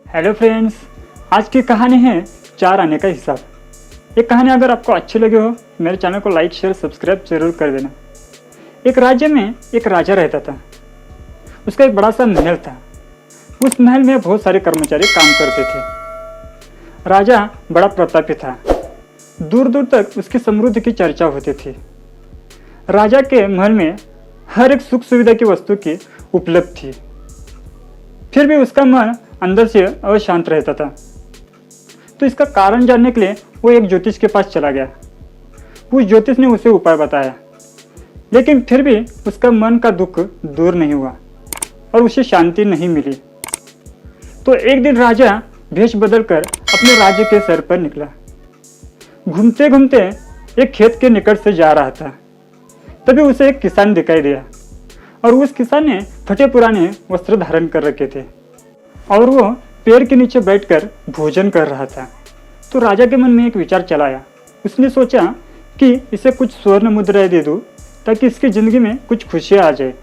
Hello friends, आज की कहानी है 4 आने का हिसाब। ये कहानी अगर आपको अच्छी लगी हो मेरे चैनल को लाइक शेयर सब्सक्राइब जरूर कर देना। एक राज्य में एक राजा रहता था। उसका एक बड़ा सा महल था। उस महल में बहुत सारे कर्मचारी काम करते थे। राजा बड़ा प्रतापी था। दूर दूर तक उसकी समृद्धि की चर्चा होती थी। राजा के महल में हर एक सुख सुविधा की वस्तु की उपलब्ध थी। फिर भी उसका मन अंदर से अशांत रहता था। तो इसका कारण जानने के लिए वो एक ज्योतिष के पास चला गया। उस ज्योतिष ने उसे उपाय बताया, लेकिन फिर भी उसका मन का दुख दूर नहीं हुआ और उसे शांति नहीं मिली। तो एक दिन राजा भेष बदलकर अपने राज्य के सर पर निकला। घूमते घूमते एक खेत के निकट से जा रहा था। तभी उसे एक किसान दिखाई दिया और उस किसान ने फटे पुराने वस्त्र धारण कर रखे थे और वो पेड़ के नीचे बैठकर भोजन कर रहा था। तो राजा के मन में एक विचार चला आया। उसने सोचा कि इसे कुछ स्वर्ण मुद्राएं दे दूं ताकि इसकी जिंदगी में कुछ खुशियां आ जाए।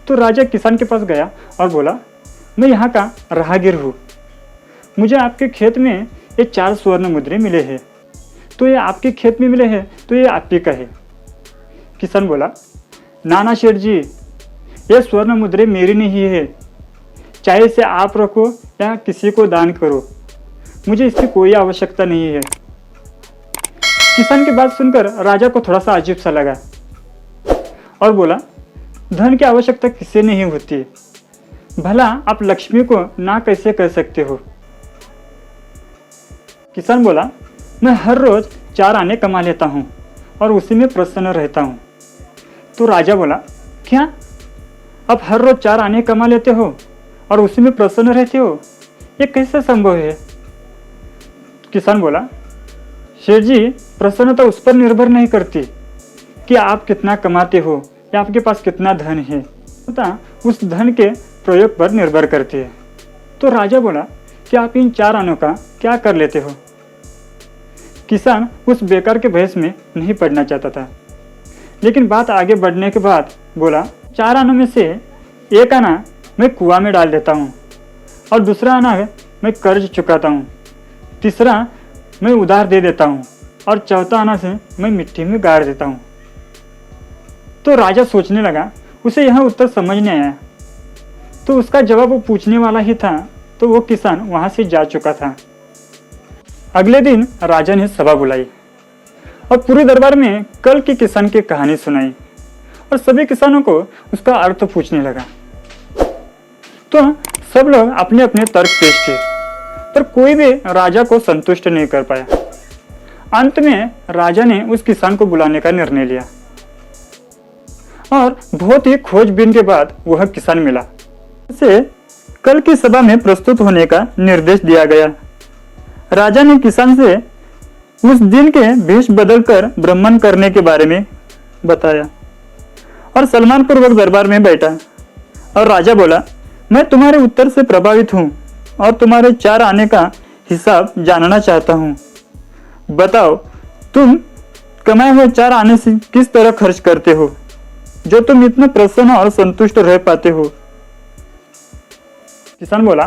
तो राजा किसान के पास गया और बोला, मैं यहाँ का राहगीर हूँ। मुझे आपके खेत में ये 4 स्वर्ण मुद्रे मिले हैं। तो ये आपके खेत में मिले हैं तो ये आप ही का है। किसान बोला, नाना शेठ जी, ये स्वर्ण मुद्रे मेरी नहीं है। चाहे इसे आप रखो या किसी को दान करो, मुझे इसकी कोई आवश्यकता नहीं है। किसान की बात सुनकर राजा को थोड़ा सा अजीब सा लगा और बोला, धन की आवश्यकता किसे नहीं होती, भला आप लक्ष्मी को ना कैसे कह सकते हो। किसान बोला, मैं हर रोज 4 आने कमा लेता हूँ और उसी में प्रसन्न रहता हूँ। तो राजा बोला, क्या आप हर रोज 4 आने कमा लेते हो और उसी में प्रसन्न रहते हो, ये कैसे संभव है। किसान बोला, शेठ जी, प्रसन्नता उस पर निर्भर नहीं करती कि आप कितना कमाते हो या आपके पास कितना धन है, पता उस धन के प्रयोग पर निर्भर करती है। तो राजा बोला कि आप इन 4 आनों का क्या कर लेते हो। किसान उस बेकार के बहस में नहीं पड़ना चाहता था, लेकिन बात आगे बढ़ने के बाद बोला, 4 आनों में से एक आना मैं कुआं में डाल देता हूँ और दूसरा आना मैं कर्ज चुकाता हूँ, तीसरा मैं उधार दे देता हूँ और चौथा आना से मैं मिट्टी में गाड़ देता हूँ। तो राजा सोचने लगा, उसे यह उत्तर समझ नहीं आया। तो उसका जवाब वो पूछने वाला ही था तो वो किसान वहाँ से जा चुका था। अगले दिन राजा ने सभा बुलाई और पूरे दरबार में कल की किसान की कहानी सुनाई और सभी किसानों को उसका अर्थ पूछने लगा। तो सब लोग अपने अपने तर्क पेश किए, पर कोई भी राजा को संतुष्ट नहीं कर पाया। अंत में राजा ने उस किसान को बुलाने का निर्णय लिया और बहुत ही खोजबीन के बाद वह किसान मिला। उसे कल की सभा में प्रस्तुत होने का निर्देश दिया गया। राजा ने किसान से उस दिन के भेष बदलकर ब्राह्मण करने के बारे में बताया और सम्मान पूर्वक दरबार में बैठा। और राजा बोला, मैं तुम्हारे उत्तर से प्रभावित हूँ और तुम्हारे 4 आने का हिसाब जानना चाहता हूँ। बताओ, तुम कमाए हुए 4 आने से किस तरह खर्च करते हो जो तुम इतना प्रसन्न और संतुष्ट रह पाते हो। किसान बोला,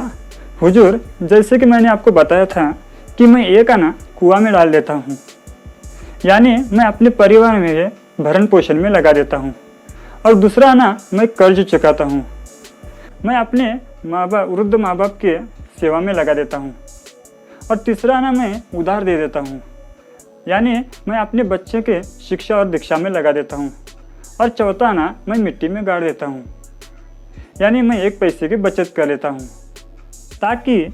हुजूर, जैसे कि मैंने आपको बताया था कि मैं एक आना कुआं में डाल देता हूँ, यानी मैं अपने परिवार में भरण पोषण में लगा देता हूँ, और दूसरा आना मैं कर्ज चुकाता हूँ। मैं अपने वृद्ध माँ बाप के सेवा में लगा देता हूँ, और तीसरा आना मैं उधार दे देता हूँ, यानी मैं अपने बच्चे के शिक्षा और दीक्षा में लगा देता हूँ, और चौथा आना मैं मिट्टी में गाड़ देता हूँ, यानी मैं 1 पैसे की बचत कर लेता हूँ, ताकि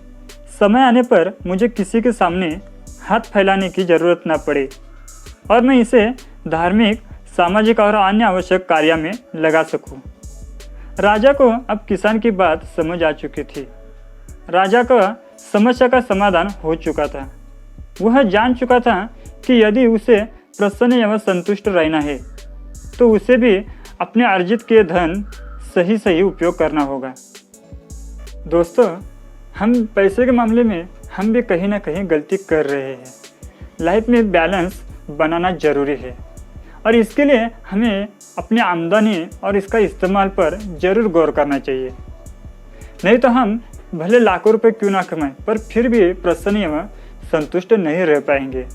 समय आने पर मुझे किसी के सामने हाथ फैलाने की ज़रूरत ना पड़े और मैं इसे धार्मिक, सामाजिक और अन्य आवश्यक कार्य में लगा सकूं। राजा को अब किसान की बात समझ आ चुकी थी। राजा का समस्या का समाधान हो चुका था। वह जान चुका था कि यदि उसे प्रसन्न एवं संतुष्ट रहना है तो उसे भी अपने अर्जित किए धन सही उपयोग करना होगा। दोस्तों, हम पैसे के मामले में हम भी कहीं ना कहीं गलती कर रहे हैं। लाइफ में बैलेंस बनाना जरूरी है और इसके लिए हमें अपनी आमदनी और इसका इस्तेमाल पर ज़रूर गौर करना चाहिए। नहीं तो हम भले लाखों रुपए क्यों ना कमाएं, पर फिर भी प्रसन्न एवं संतुष्ट नहीं रह पाएंगे।